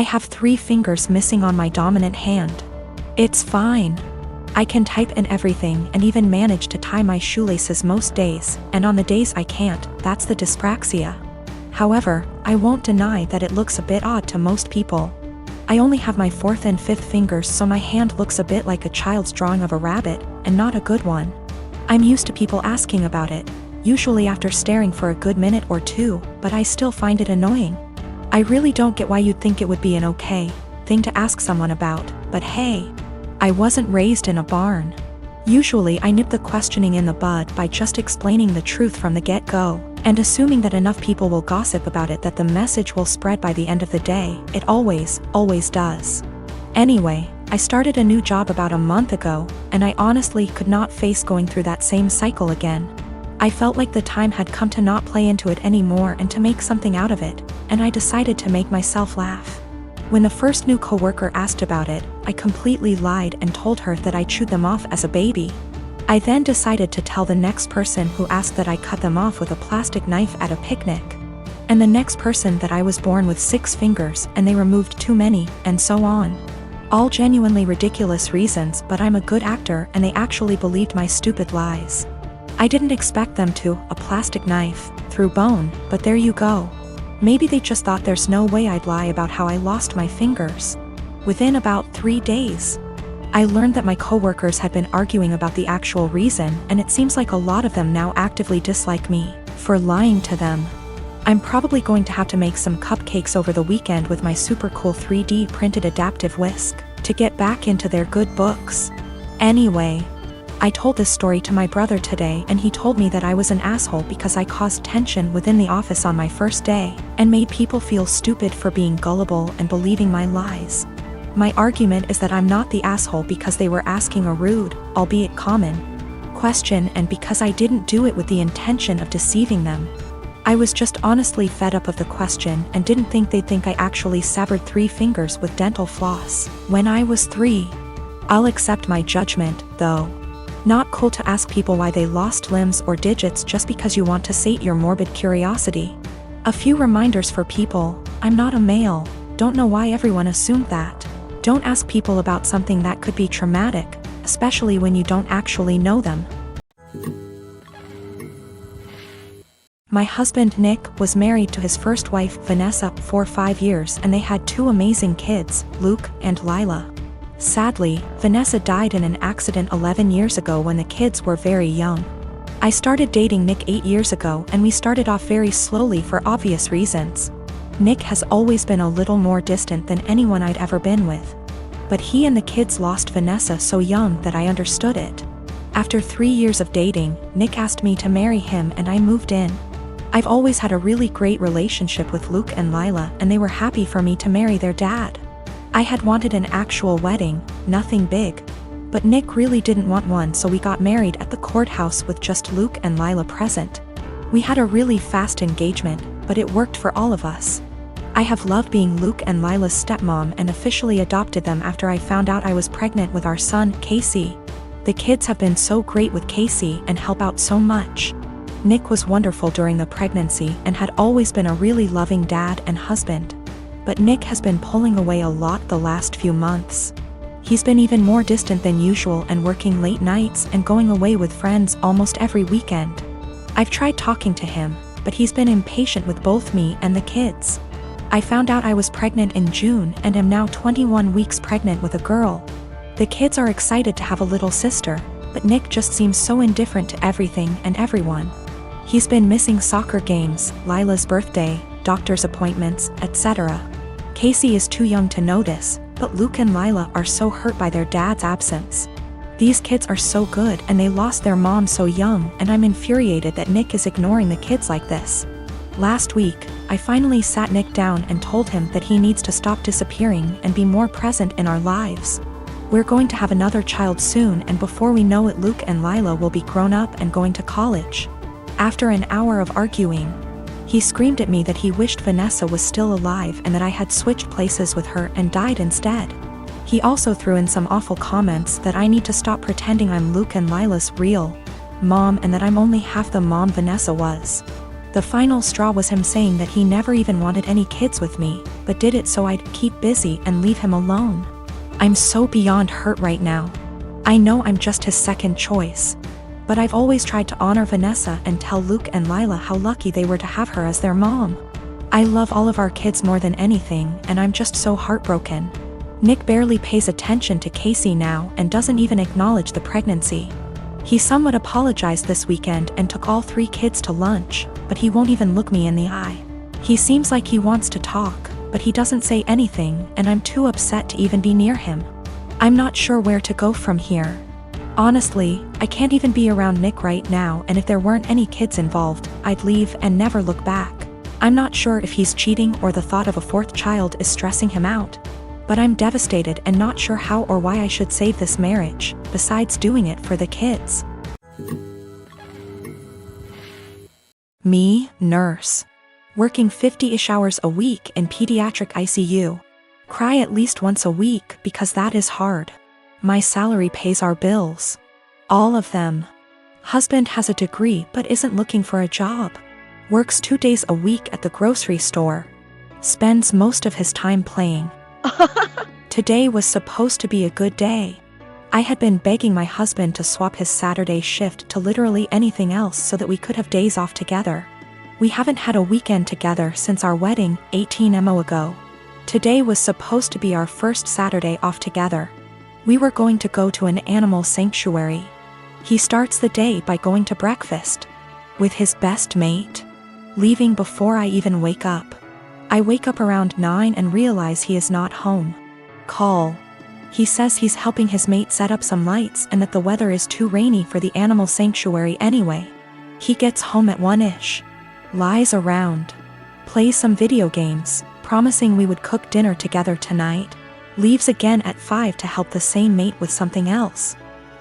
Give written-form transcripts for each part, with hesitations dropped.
I have 3 fingers missing on my dominant hand. It's fine. I can type and everything and even manage to tie my shoelaces most days, and on the days I can't, that's the dyspraxia. However, I won't deny that it looks a bit odd to most people. I only have my 4th and 5th fingers, so my hand looks a bit like a child's drawing of a rabbit, and not a good one. I'm used to people asking about it, usually after staring for a good minute or 2, but I still find it annoying. I really don't get why you'd think it would be an okay thing to ask someone about, but hey, I wasn't raised in a barn. Usually I nip the questioning in the bud by just explaining the truth from the get-go, and assuming that enough people will gossip about it that the message will spread by the end of the day. It always does. Anyway, I started a new job about a month ago, and I honestly could not face going through that same cycle again. I felt like the time had come to not play into it anymore and to make something out of it, and I decided to make myself laugh. When the first new coworker asked about it, I completely lied and told her that I chewed them off as a baby. I then decided to tell the next person who asked that I cut them off with a plastic knife at a picnic. And the next person that I was born with 6 fingers and they removed too many, and so on. All genuinely ridiculous reasons, but I'm a good actor and they actually believed my stupid lies. I didn't expect them to, a plastic knife, through bone, but there you go. Maybe they just thought there's no way I'd lie about how I lost my fingers. Within about 3 days, I learned that my coworkers had been arguing about the actual reason, and it seems like a lot of them now actively dislike me for lying to them. I'm probably going to have to make some cupcakes over the weekend with my super cool 3D printed adaptive whisk to get back into their good books. Anyway, I told this story to my brother today, and he told me that I was an asshole because I caused tension within the office on my first day and made people feel stupid for being gullible and believing my lies. My argument is that I'm not the asshole because they were asking a rude, albeit common, question, and because I didn't do it with the intention of deceiving them. I was just honestly fed up of the question and didn't think they'd think I actually severed 3 fingers with dental floss when I was 3. I'll accept my judgment, though. Not cool to ask people why they lost limbs or digits just because you want to sate your morbid curiosity. A few reminders for people: I'm not a male. Don't know why everyone assumed that. Don't ask people about something that could be traumatic, especially when you don't actually know them. My husband Nick was married to his first wife Vanessa for 5 years, and they had 2 amazing kids, Luke and Lila. Sadly, Vanessa died in an accident 11 years ago when the kids were very young. I started dating Nick 8 years ago, and we started off very slowly for obvious reasons. Nick has always been a little more distant than anyone I'd ever been with. But he and the kids lost Vanessa so young that I understood it. After 3 years of dating, Nick asked me to marry him and I moved in. I've always had a really great relationship with Luke and Lila, and they were happy for me to marry their dad. I had wanted an actual wedding, nothing big. But Nick really didn't want one, so we got married at the courthouse with just Luke and Lila present. We had a really fast engagement, but it worked for all of us. I have loved being Luke and Lila's stepmom and officially adopted them after I found out I was pregnant with our son, Casey. The kids have been so great with Casey and help out so much. Nick was wonderful during the pregnancy and had always been a really loving dad and husband. But Nick has been pulling away a lot the last few months. He's been even more distant than usual and working late nights and going away with friends almost every weekend. I've tried talking to him, but he's been impatient with both me and the kids. I found out I was pregnant in June and am now 21 weeks pregnant with a girl. The kids are excited to have a little sister, but Nick just seems so indifferent to everything and everyone. He's been missing soccer games, Lila's birthday, doctor's appointments, etc. Casey is too young to notice, but Luke and Lila are so hurt by their dad's absence. These kids are so good and they lost their mom so young, and I'm infuriated that Nick is ignoring the kids like this. Last week, I finally sat Nick down and told him that he needs to stop disappearing and be more present in our lives. We're going to have another child soon, and before we know it, Luke and Lila will be grown up and going to college. After an hour of arguing, he screamed at me that he wished Vanessa was still alive and that I had switched places with her and died instead. He also threw in some awful comments that I need to stop pretending I'm Luke and Lila's real mom and that I'm only half the mom Vanessa was. The final straw was him saying that he never even wanted any kids with me, but did it so I'd keep busy and leave him alone. I'm so beyond hurt right now. I know I'm just his second choice. But I've always tried to honor Vanessa and tell Luke and Lila how lucky they were to have her as their mom. I love all of our kids more than anything, and I'm just so heartbroken. Nick barely pays attention to Casey now and doesn't even acknowledge the pregnancy. He somewhat apologized this weekend and took all 3 kids to lunch, but he won't even look me in the eye. He seems like he wants to talk, but he doesn't say anything, and I'm too upset to even be near him. I'm not sure where to go from here. Honestly, I can't even be around Nick right now, and if there weren't any kids involved, I'd leave and never look back. I'm not sure if he's cheating or the thought of a 4th child is stressing him out. But I'm devastated and not sure how or why I should save this marriage, besides doing it for the kids. Me, nurse. Working 50-ish hours a week in pediatric ICU. Cry at least once a week because that is hard. My salary pays our bills. All of them. Husband has a degree but isn't looking for a job. Works 2 days a week at the grocery store. Spends most of his time playing. Today was supposed to be a good day. I had been begging my husband to swap his Saturday shift to literally anything else so that we could have days off together. We haven't had a weekend together since our wedding, 18 months ago. Today was supposed to be our first Saturday off together. We were going to go to an animal sanctuary. He starts the day by going to breakfast with his best mate, leaving before I even wake up. I wake up around 9 and realize he is not home. Call. He says he's helping his mate set up some lights and that the weather is too rainy for the animal sanctuary anyway. He gets home at 1-ish. Lies around. Plays some video games, promising we would cook dinner together tonight. Leaves again at 5 to help the same mate with something else.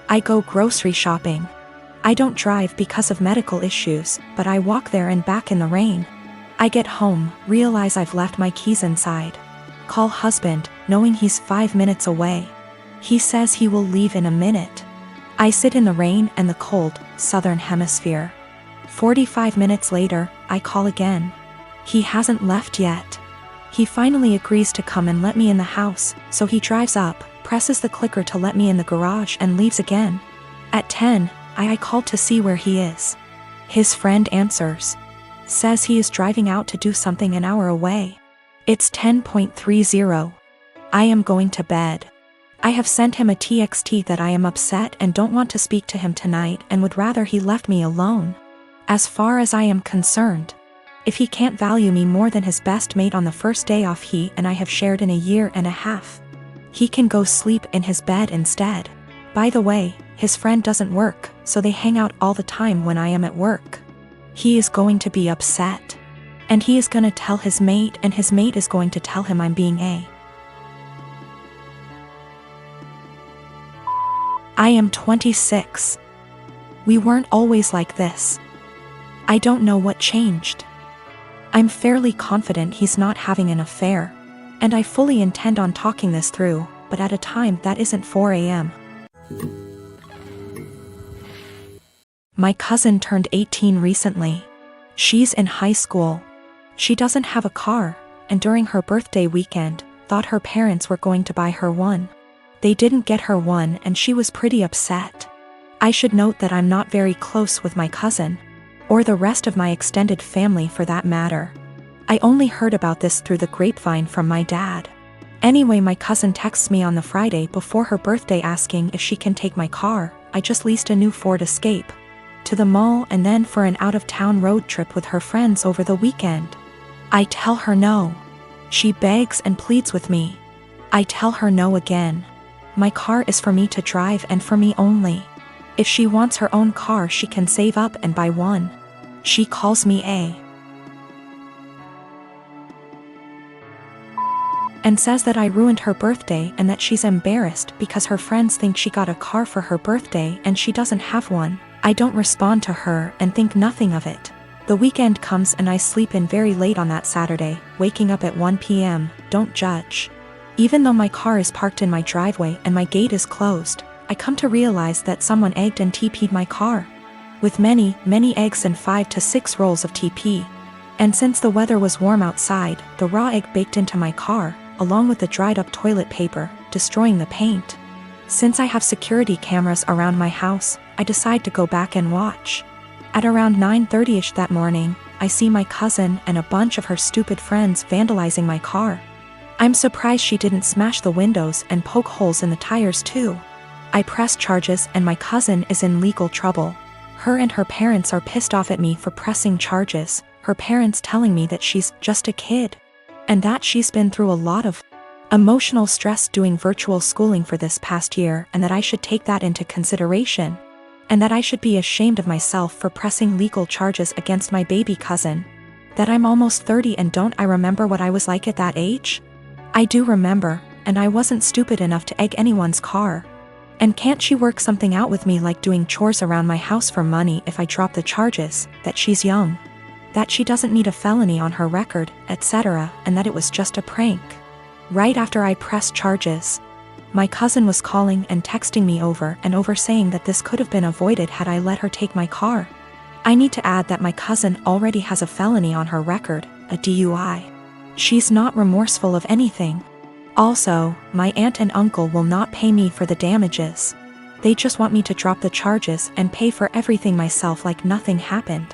I go grocery shopping. I don't drive because of medical issues, but I walk there and back in the rain. I get home, realize I've left my keys inside. Call husband, knowing he's 5 minutes away. He says he will leave in a minute. I sit in the rain and the cold, southern hemisphere. 45 minutes later, I call again. He hasn't left yet. He finally agrees to come and let me in the house, so he drives up, presses the clicker to let me in the garage and leaves again. At 10, I call to see where he is. His friend answers. Says he is driving out to do something an hour away. It's 10:30. I am going to bed. I have sent him a TXT that I am upset and don't want to speak to him tonight and would rather he left me alone. As far as I am concerned, if he can't value me more than his best mate on the first day off he and I have shared in a year and a half, he can go sleep in his bed instead. By the way, his friend doesn't work, so they hang out all the time when I am at work. He is going to be upset. And he is going to tell his mate and his mate is going to tell him I'm being I am 26. We weren't always like this. I don't know what changed. I'm fairly confident he's not having an affair, and I fully intend on talking this through, but at a time that isn't 4 a.m. My cousin turned 18 recently. She's in high school. She doesn't have a car, and during her birthday weekend, thought her parents were going to buy her one. They didn't get her one and she was pretty upset. I should note that I'm not very close with my cousin, or the rest of my extended family for that matter. I only heard about this through the grapevine from my dad. Anyway, my cousin texts me on the Friday before her birthday asking if she can take my car. I just leased a new Ford Escape. To the mall and then for an out-of-town road trip with her friends over the weekend. I tell her no. She begs and pleads with me. I tell her no again. My car is for me to drive and for me only. If she wants her own car, she can save up and buy one. She calls me and says that I ruined her birthday and that she's embarrassed because her friends think she got a car for her birthday and she doesn't have one. I don't respond to her and think nothing of it. The weekend comes and I sleep in very late on that Saturday, waking up at 1 p.m., don't judge. Even though my car is parked in my driveway and my gate is closed, I come to realize that someone egged and TP'd my car. with many, many eggs and 5 to 6 rolls of TP. And since the weather was warm outside, the raw egg baked into my car, along with the dried up toilet paper, destroying the paint. Since I have security cameras around my house, I decide to go back and watch. At around 9:30ish that morning, I see my cousin and a bunch of her stupid friends vandalizing my car. I'm surprised she didn't smash the windows and poke holes in the tires too. I press charges and my cousin is in legal trouble. Her and her parents are pissed off at me for pressing charges, her parents telling me that she's just a kid, and that she's been through a lot of emotional stress doing virtual schooling for this past year, and that I should take that into consideration, and that I should be ashamed of myself for pressing legal charges against my baby cousin. That I'm almost 30 and don't I remember what I was like at that age? I do remember, and I wasn't stupid enough to egg anyone's car. And can't she work something out with me, like doing chores around my house for money if I drop the charges, that she's young, that she doesn't need a felony on her record, etc., and that it was just a prank. Right after I pressed charges, my cousin was calling and texting me over and over saying that this could have been avoided had I let her take my car. I need to add that my cousin already has a felony on her record, a DUI. She's not remorseful of anything. Also, my aunt and uncle will not pay me for the damages. They just want me to drop the charges and pay for everything myself like nothing happened.